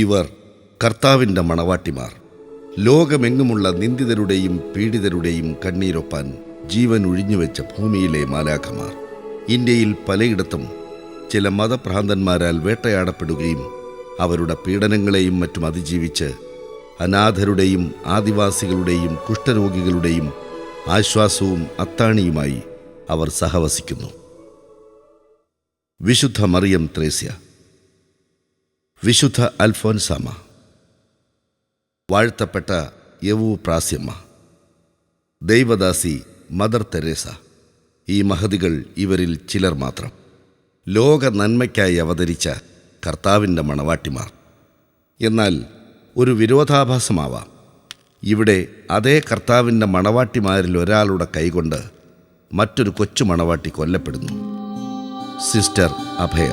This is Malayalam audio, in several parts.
ഇവർ കർത്താവിൻ്റെ മണവാട്ടിമാർ. ലോകമെങ്ങുമുള്ള നിന്ദിതരുടെയും പീഡിതരുടെയും കണ്ണീരൊപ്പാൻ ജീവൻ ഒഴിഞ്ഞുവെച്ച ഭൂമിയിലെ മാലാഖമാർ. ഇന്ത്യയിൽ പലയിടത്തും ചില മതഭ്രാന്തന്മാരാൽ വേട്ടയാടപ്പെടുകയും അവരുടെ പീഡനങ്ങളെയും മറ്റും അതിജീവിച്ച് അനാഥരുടെയും ആദിവാസികളുടെയും കുഷ്ഠരോഗികളുടെയും ആശ്വാസവും അത്താണിയുമായി അവർ സഹവസിക്കുന്നു. വിശുദ്ധ മറിയം ത്രേസ്യ, വിശുദ്ധ അൽഫോൻസാമ, വാഴ്ത്തപ്പെട്ട യവു പ്രാസ്യമ്മ, ദൈവദാസി മദർ തെരേസ, ഈ മഹതികൾ ഇവരിൽ ചിലർ മാത്രം. ലോക നന്മയ്ക്കായി അവതരിച്ച കർത്താവിൻ്റെ മണവാട്ടിമാർ. എന്നാൽ ഒരു വിരോധാഭാസമാവാം. ഇവിടെ അതേ കർത്താവിൻ്റെ മണവാട്ടിമാരിൽ ഒരാളുടെ കൈകൊണ്ട് മറ്റൊരു കൊച്ചു മണവാട്ടി കൊല്ലപ്പെടുന്നു. സിസ്റ്റർ അഭയ.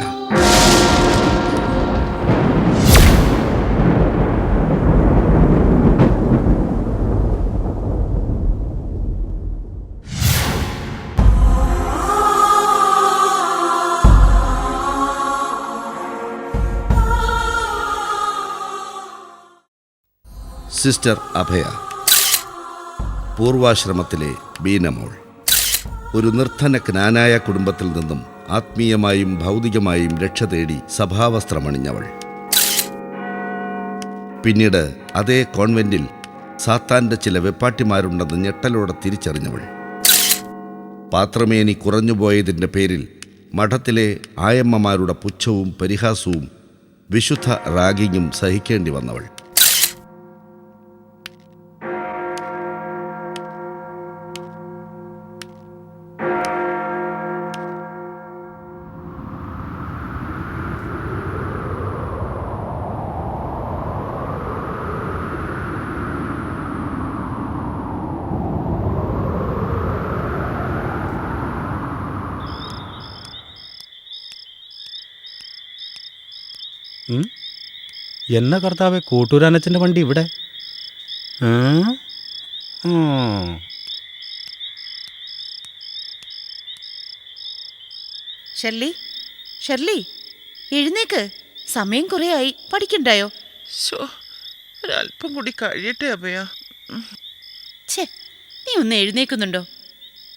സിസ്റ്റർ അഭയ പൂർവാശ്രമത്തിലെ ബീനമോൾ. ഒരു നിർധന ജ്ഞാനായ കുടുംബത്തിൽ നിന്നും ആത്മീയമായും ഭൗതികമായും രക്ഷ തേടി സഭാവസ്ത്രമണിഞ്ഞവൾ. പിന്നീട് അതേ കോൺവെന്റിൽ സാത്താൻ്റെ ചില വെപ്പാട്ടിമാരുണ്ടെന്ന് ഞെട്ടലോടെ തിരിച്ചറിഞ്ഞവൾ. പാത്രമേനി കുറഞ്ഞുപോയതിൻ്റെ പേരിൽ മഠത്തിലെ ആയമ്മമാരുടെ പുച്ഛവും പരിഹാസവും വിശുദ്ധ റാഗിങ്ങും സഹിക്കേണ്ടി വന്നവൾ. എന്ന കർത്താവെ, കൂട്ടൂരാനച്ചൻ്റെ വണ്ടി ഇവിടെ? ഷെർലി, ഷെർലി, എഴുന്നേക്ക്. സമയം കുറേ ആയി. പഠിക്കണ്ടായോ? ഒരല്പം കൂടി കഴിയട്ടെ അഭയ. ഛേ, നീ ഒന്ന് എഴുന്നേക്കുന്നുണ്ടോ?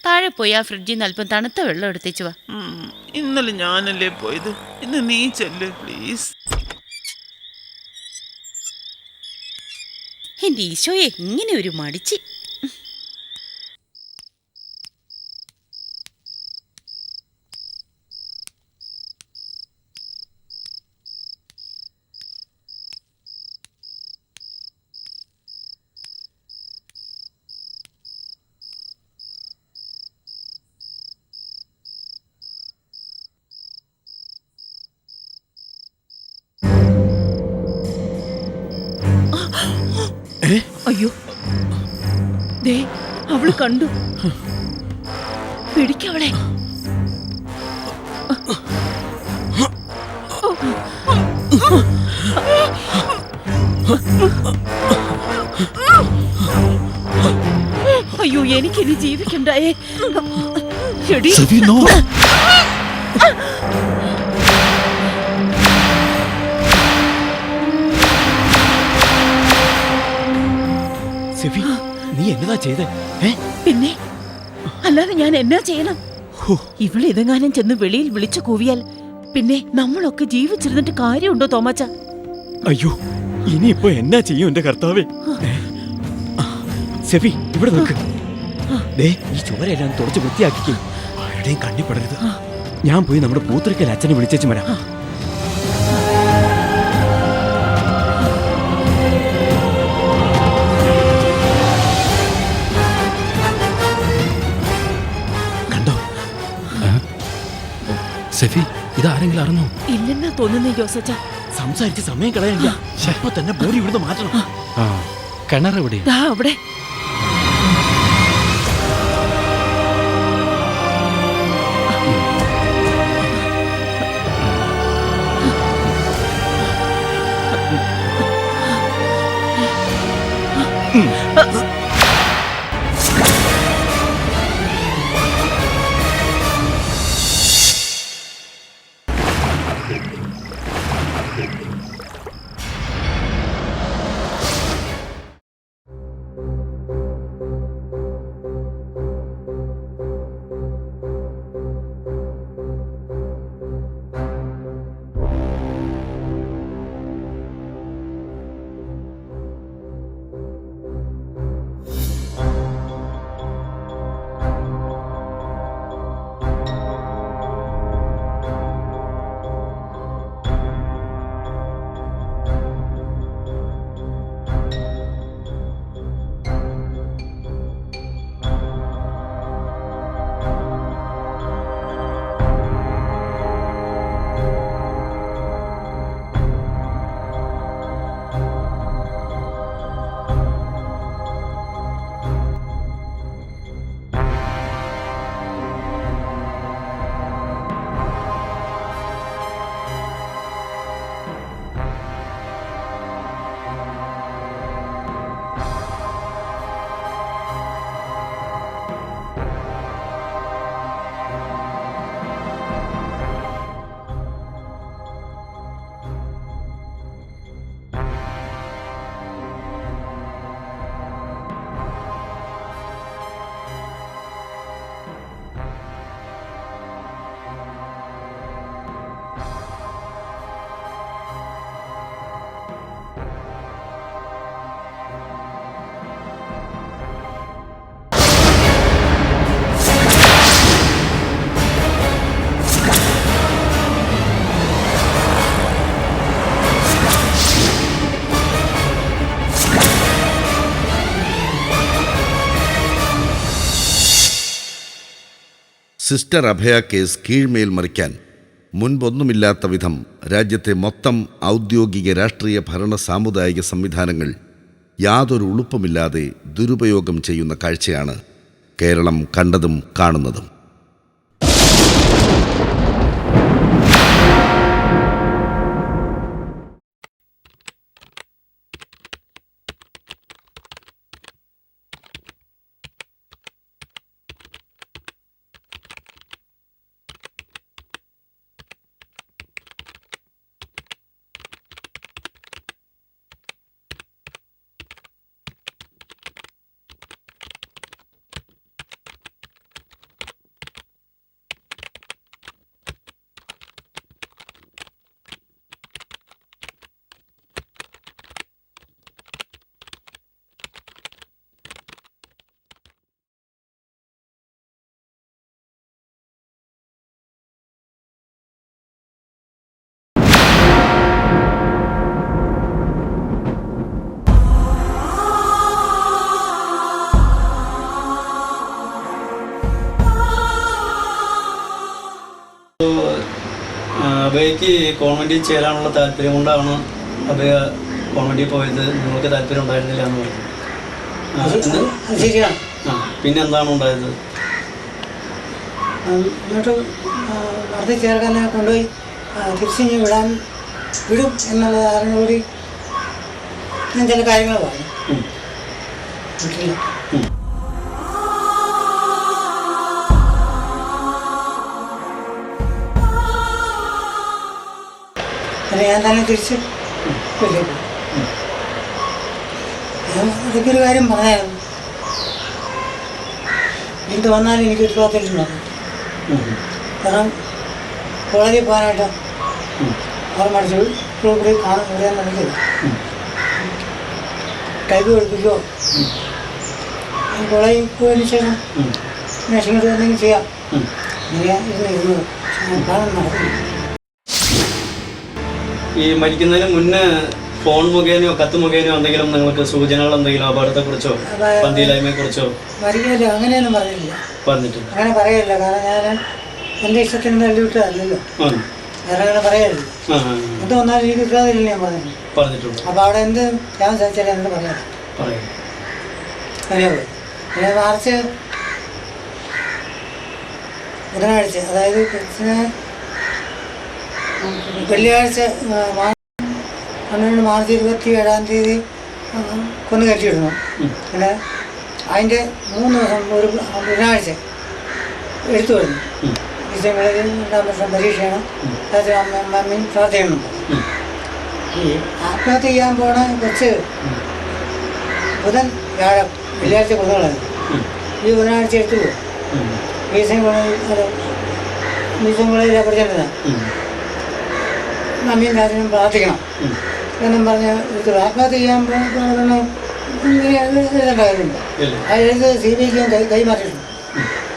താഴെ പോയി ആ ഫ്രിഡ്ജിൽ നിന്ന് അല്പം തണുത്ത വെള്ളം എടുത്തേച്ചു വാ. ഇന്നലെ ഞാനല്ലേ പോയത്, ഇന്ന് നീ ചെല്ല് പ്ലീസ്. എൻ്റെ ഈശോയെ, ഇങ്ങനെ ഒരു മടിച്ച്. അയ്യോ, ദേ അവള് കണ്ടു. പിടിക്കവളെ. അയ്യോ, എനിക്കിനി ജീവിക്കണ്ടായേ. നീ എന്നതാ ചെയ്തേ? പിന്നെ അല്ലാതെ ഞാൻ എന്നാ ചെയ്യണം? ഇവളിതെങ്ങാനും ചെന്ന് വെളിയിൽ വിളിച്ചു കൂവിയാൽ പിന്നെ നമ്മളൊക്കെ ജീവിച്ചിരുന്നിട്ട് കാര്യമുണ്ടോ തോമാച്ച? അയ്യോ, ഇനിയിപ്പോ എന്നാ ചെയ്യും എന്റെ കർത്താവേ? സെഫി, ഇവിടെ നോക്ക്. ഈ ചോരയെല്ലാം തുടച്ച് വൃത്തിയാക്കിക്കും. ആരുടെയും കണ്ണിപ്പെടരുത്. ഞാൻ പോയി നമ്മുടെ പൂത്തിരിക്കൽ അച്ഛനെ വിളിച്ചു വരാം. സെഫി, ഇതാരെങ്കിലും അറിഞ്ഞോ? ഇല്ലെന്നാ തോന്നുന്നേ ജോസച്ച. സംസാരിച്ച് സമയം കളയാനില്ല. ഇപ്പൊ തന്നെ ബോഡി ഇവിടുന്ന് മാറ്റണം. കിണർ എവിടെ? അവിടെ. സിസ്റ്റർ അഭയ കേസ് കീഴ്മേൽ മറിക്കാൻ മുൻപൊന്നുമില്ലാത്ത വിധം രാജ്യത്തെ മൊത്തം ഔദ്യോഗിക രാഷ്ട്രീയ ഭരണ സാമുദായിക സംവിധാനങ്ങൾ യാതൊരു ഉളുപ്പുമില്ലാതെ ദുരുപയോഗം ചെയ്യുന്ന കാഴ്ചയാണ് കേരളം കണ്ടതും കാണുന്നതും. അഭയക്ക് കോൺവെന്റിൽ ചേരാനുള്ള താല്പര്യം കൊണ്ടാണ് അഭയ കോൺവെന്റിൽ പോയത്. നിങ്ങൾക്ക് താല്പര്യം ഉണ്ടായിരുന്നില്ല എന്ന് പറഞ്ഞു. ശരിയാണ്. പിന്നെ എന്താണ് ഉണ്ടായത്? എന്നിട്ട് നടത്തി ചേർക്കാനെ കൊണ്ടുപോയി തിരിച്ച് വിടും എന്നുള്ള ധാരണയോടി ഞാൻ ചില കാര്യങ്ങൾ പറഞ്ഞു. വീട്ടില്ല. ഞാൻ തന്നെ തിരിച്ച് വീട്ടിൽ പോകും. ഞാൻ അതൊക്കെ ഒരു കാര്യം പറഞ്ഞായിരുന്നു. എന്ത് വന്നാലും എനിക്ക് ഉത്തരവാദിത്തമുണ്ടാകും. കാരണം കോളേജിൽ പോകാനായിട്ട് അവർ മടിച്ചു ഇവിടെ കാണാൻ ഇവിടെ നടക്കില്ല. ടൈപ്പ് പഠിപ്പിക്കുമോ കോളേജിൽ പോയതിന് ശേഷം നേഷണൽ എന്തെങ്കിലും ചെയ്യാം. ഇങ്ങനെ ഇരുന്നത് കാണാൻ നടക്കില്ല. ഈ മരിക്കുന്നതിന് മുന്നേ ഫോൺ മുഖേനയോ കത്ത് മുഖേനയോ എന്തെങ്കിലും നിങ്ങൾക്ക് സൂചനകൾ എന്തെങ്കിലും അപകടത്തെക്കുറിച്ചോ പന്തിയില്ലായ്മയെക്കുറിച്ചോ? മരിക്കില്ല, അങ്ങനെയൊന്നും പറഞ്ഞില്ല. പറഞ്ഞിട്ടില്ല? അങ്ങനെ പറയില്ല. കാരണം ഞാൻ എൻ്റെ ഇഷ്ടത്തിന് തള്ളിവിട്ടതല്ലോ. വേറെ അങ്ങനെ പറയരുത്. എന്ത് വന്നാലും എനിക്ക് കിട്ടാതില്ല ഞാൻ പറഞ്ഞിട്ടുണ്ട്. അപ്പോൾ അവിടെ എന്ത് ഞാൻ സാധിച്ചാൽ എന്നോട് പറയാം. അങ്ങനെ പോയി. പിന്നെ മാർച്ച് ബുധനാഴ്ച, അതായത് വെള്ളിയാഴ്ച 12 മാർച്ച് 27 കൊന്നു കയറ്റിയിടുന്നു. പിന്നെ അതിൻ്റെ 3 ദിവസം ഒരു ബുധനാഴ്ച എടുത്തു വരുന്നു. ഡിസംബറിൽ 2-ാം വർഷം പരീക്ഷയാണ്. അമ്മയും പ്രാർത്ഥനയുണ്ട്. ഈ ആത്മഹത്യ ചെയ്യാൻ പോണ കൊച്ച് ബുധൻ വ്യാഴം വെള്ളിയാഴ്ച കൊന്നുകളായിരുന്നു. ഈ ബുധനാഴ്ച എടുത്തു പോകും. ബീസംകുളയിൽ പഠിച്ചിരുന്ന അമ്മയും കാര്യനും പ്രാർത്ഥിക്കണം എന്നും പറഞ്ഞ് എടുത്തു. ആത്മഹത്യ ചെയ്യാൻ പോകുന്ന എഴുതേണ്ട കാര്യമില്ല. ആ എഴുത്ത് CBIക്ക് കൈമാറിയിട്ടുണ്ട്.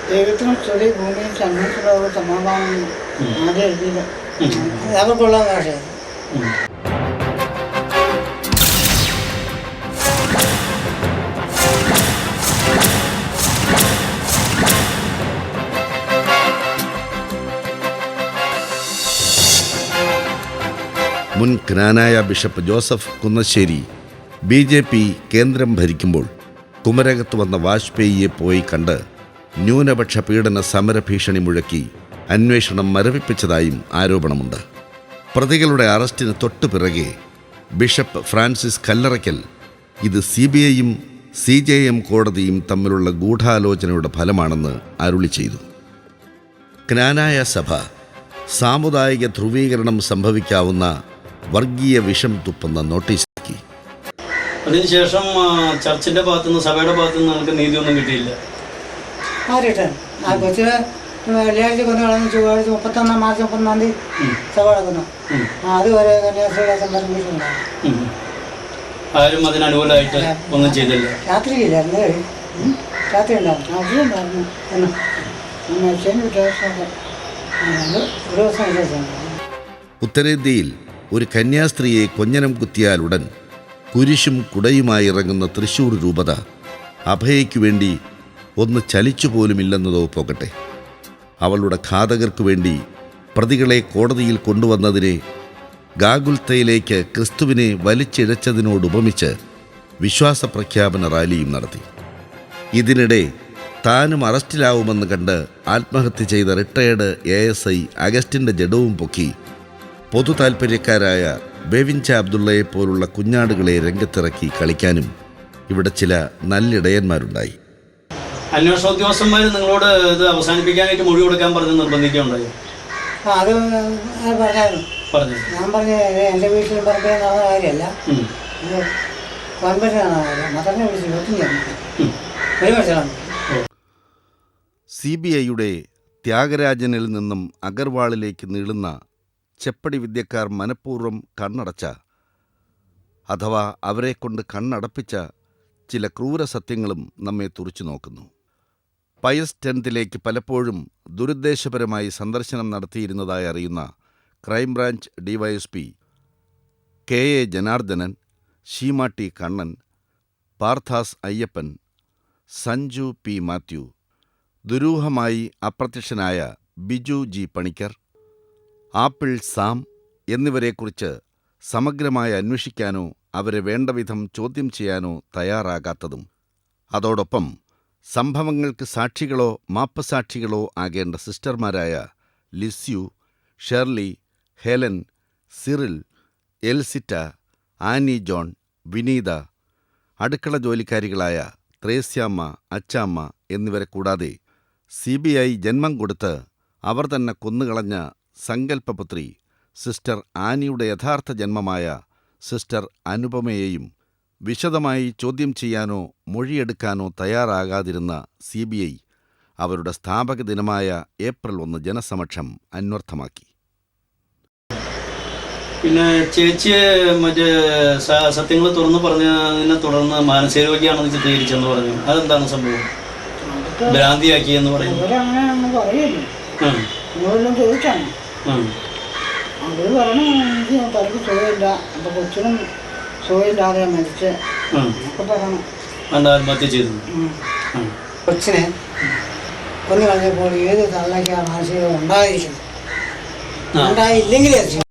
ദൈവത്തിനും സ്തുതി ഭൂമിയിൽ സന്മനസ്സിലുള്ള സമാധാനം ആദ്യം എഴുതിയില്ല. അവർക്കുള്ള ഭാഷയാണ്. മുൻ ജ്ഞാനായ ബിഷപ്പ് ജോസഫ് കുന്നശ്ശേരി BJP കേന്ദ്രം ഭരിക്കുമ്പോൾ കുമരകത്ത് വന്ന വാജ്പേയിയെ പോയി കണ്ട് ന്യൂനപക്ഷ പീഡന സമരഭീഷണി മുഴക്കി അന്വേഷണം മരവിപ്പിച്ചതായും ആരോപണമുണ്ട്. പ്രതികളുടെ അറസ്റ്റിന് തൊട്ടുപിറകെ ബിഷപ്പ് ഫ്രാൻസിസ് കല്ലറയ്ക്കൽ ഇത് CBIയും CJM കോടതിയും തമ്മിലുള്ള ഗൂഢാലോചനയുടെ ഫലമാണെന്ന് അരുളി ചെയ്തു. ജ്ഞാനായ സഭ സാമുദായിക ധ്രുവീകരണം സംഭവിക്കാവുന്ന വർഗീയ വിഷം തുപ്പുന്ന നോട്ടീസാക്കി. അതിനുശേഷം ചർച്ചിന്റെ ഭാഗത്തുനിന്ന് സഭയുടെ ഭാഗത്തുനിന്ന് നമുക്ക് നീതിയൊന്നും കിട്ടിയില്ല. മാറിയിട്ടാണ് ആ കൊച്ചിന് വെള്ളിയാഴ്ച കൊന്നു കളഞ്ഞ് ചൊവ്വാഴ്ച 31 മാർച്ച് 31 സഭ നടക്കുന്നു. അതുവരെ കന്യാസ്ത്രീകളെ സംബന്ധിച്ചിട്ടുണ്ടാകും. ആരും അതിനനുകൂലമായിട്ട് ഒന്നും ചെയ്തില്ല. രാത്രിയില്ലായിരുന്നു, രാത്രി ഉണ്ടായിരുന്നു, അതിലുണ്ടായിരുന്നു എന്ന് ഒരു ദിവസം വിശേഷമുണ്ടായിരുന്നു. ഉത്തരേന്ത്യയിൽ ഒരു കന്യാസ്ത്രീയെ കൊഞ്ഞനം കുത്തിയാലുടൻ കുരിശും കുടയുമായി ഇറങ്ങുന്ന തൃശ്ശൂർ രൂപത അഭയയ്ക്കു വേണ്ടി ഒന്ന് ചലിച്ചു പോലുമില്ലെന്നതോ പോകട്ടെ. അവളുടെ ഘാതകർക്കു വേണ്ടി പ്രതികളെ കോടതിയിൽ കൊണ്ടുവന്നതിനെ ഗാഗുൽത്തയിലേക്ക് ക്രിസ്തുവിനെ വലിച്ചിഴച്ചതിനോടുപമിച്ച് വിശ്വാസപ്രഖ്യാപന റാലിയും നടത്തി. ഇതിനിടെ താനും അറസ്റ്റിലാവുമെന്ന് കണ്ട് ആത്മഹത്യ ചെയ്ത റിട്ടയേർഡ് ASI അഗസ്റ്റിൻ്റെ ജഡവും പൊക്കി പൊതു താൽപ്പര്യക്കാരായ ബേവിഞ്ച അബ്ദുള്ളയെപ്പോലുള്ള കുഞ്ഞാടുകളെ രംഗത്തിറക്കി കളിക്കാനും ഇവിടെ ചില നല്ലിടയന്മാരുണ്ടായി. അന്വേഷണ ഉദ്യോഗസ്ഥന്മാർ നിങ്ങളോട് ഇത് അവസാനിപ്പിക്കാനായിട്ട് മൊഴി കൊടുക്കാൻ പറഞ്ഞ് നിർബന്ധിക്കുകയുണ്ടായി? അത് പറഞ്ഞായിരുന്നു. പറഞ്ഞു. ഞാൻ പറഞ്ഞു എൻ്റെ വീട്ടിൽ പറഞ്ഞ നടന്ന കാര്യമല്ല, കോൺഗ്രസിനാണ് മതന്നെ വിളിച്ച് വെട്ടിയാണ് ഒരു മനസ്സിലാണ്. CBIയുടെ ത്യാഗരാജനിൽ നിന്നും അഗർവാളിലേക്ക് നീളുന്ന ചെപ്പടി വിദ്യക്കാർ മനഃപൂർവ്വം കണ്ണടച്ച അഥവാ അവരെക്കൊണ്ട് കണ്ണടപ്പിച്ച ചില ക്രൂരസത്യങ്ങളും നമ്മെ തുറച്ചു നോക്കുന്നു. പയസ് 10ലേക്ക് പലപ്പോഴും ദുരുദ്ദേശപരമായി സന്ദർശനം നടത്തിയിരുന്നതായി അറിയുന്ന crime branch DYSP KA Janardhanan, Sheema T Kannan, Parthas Ayyappan, Sanju P Mathew, ദുരൂഹമായി അപ്രത്യക്ഷനായ Biju G Panicker, Apple Sam എന്നിവരെക്കുറിച്ച് സമഗ്രമായി അന്വേഷിക്കാനോ അവരെ വേണ്ടവിധം ചോദ്യം ചെയ്യാനോ തയ്യാറാകാത്തതും അതോടൊപ്പം സംഭവങ്ങൾക്ക് സാക്ഷികളോ മാപ്പസാക്ഷികളോ ആകേണ്ട സിസ്റ്റർമാരായ Lisieux, Shirley, Helen, Cyril, Elsita, Annie John, Vineetha, അടുക്കള ജോലിക്കാരികളായ ത്രേസ്യാമ്മ, അച്ചാമ്മ എന്നിവരെ കൂടാതെ CBI ജന്മം കൊടുത്ത് അവർ തന്നെ കൊന്നുകളഞ്ഞ സങ്കല്പപുത്രി സിസ്റ്റർ ആനിയുടെ യഥാർത്ഥ ജന്മമായ സിസ്റ്റർ അനുപമയെയും വിശദമായി ചോദ്യം ചെയ്യാനോ മൊഴിയെടുക്കാനോ തയ്യാറാകാതിരുന്ന CBI അവരുടെ സ്ഥാപക ദിനമായ ഏപ്രിൽ 1 ജനസമക്ഷം അന്വർത്ഥമാക്കി. പിന്നെ ചേച്ചി മറ്റേ സത്യങ്ങൾ തുറന്നു പറഞ്ഞതിനെ തുടർന്ന് മാനസികരോഗിയാണെന്ന് ചിത്രീകരിച്ചെന്ന് പറഞ്ഞു. അതെന്താണ് സംഭവം? ഭ്രാന്തിയാക്കിയെന്ന് പറയുന്നു. അവരങ്ങനെ പറയല്ലോ, നിങ്ങളെല്ലാം ചോദിച്ചാണ്. അവർ പറഞ്ഞു എനിക്ക് തലക്ക് സുഖമില്ല, അപ്പോൾ കൊച്ചിനും സുഖമില്ലാതെ മരിച്ച് എന്നൊക്കെ പറയണം. ആത്മഹത്യ ചെയ്തു. കൊച്ചിനെ കൊന്നു കളഞ്ഞപ്പോൾ ഏത് തള്ളയ്ക്ക് ആ മാനസികം ഉണ്ടായിരിക്കുന്നു, ഉണ്ടായില്ലെങ്കിലേ അത്.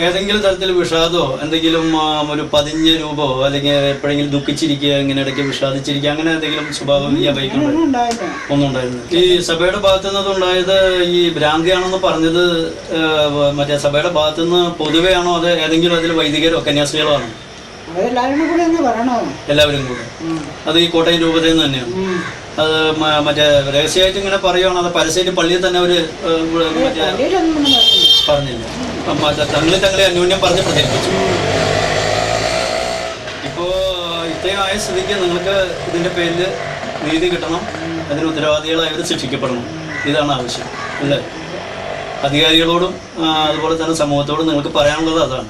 ഏതെങ്കിലും തരത്തിൽ വിഷാദോ എന്തെങ്കിലും ഒരു പതിഞ്ഞ രൂപോ അല്ലെങ്കിൽ എപ്പോഴെങ്കിലും ദുഃഖിച്ചിരിക്കുക, ഇങ്ങനെ ഇടയ്ക്ക് വിഷാദിച്ചിരിക്കുക, അങ്ങനെ എന്തെങ്കിലും സ്വഭാവം ഈ അപേക്ഷിക്കുന്നുണ്ടോ? ഒന്നും ഉണ്ടായിരുന്നു. ഈ സഭയുടെ ഭാഗത്തു നിന്നുണ്ടായത് ഈ ഭ്രാന്തിയാണെന്ന് പറഞ്ഞത് മറ്റേ സഭയുടെ ഭാഗത്തു നിന്ന് പൊതുവെ ആണോ, അത് ഏതെങ്കിലും അതിൽ വൈദികരോ കന്യാസ്ത്രീകളോ ആണോ? എല്ലാവരും കൂടെ. അത് ഈ കോട്ടയം രൂപതയിൽ നിന്ന് തന്നെയാണ്. അത് മറ്റേ രഹസ്യമായിട്ട് ഇങ്ങനെ പറയുകയാണോ, അത് പരസ്യമായിട്ട് പള്ളിയിൽ തന്നെ അവർ മറ്റേ പറഞ്ഞില്ല, തങ്ങളെ അന്യോന്യം പറഞ്ഞ് പ്രചരിപ്പിച്ചു. ഇപ്പോൾ ഇത്രയും ആയ സ്ഥിതിക്ക് നിങ്ങൾക്ക് ഇതിൻ്റെ പേരിൽ നീതി കിട്ടണം, അതിന് ഉത്തരവാദികളായവർ ശിക്ഷിക്കപ്പെടണം. ഇതാണ് ആവശ്യം, അല്ലേ? അധികാരികളോടും അതുപോലെ തന്നെ സമൂഹത്തോടും നിങ്ങൾക്ക് പറയാനുള്ളത് അതാണ്.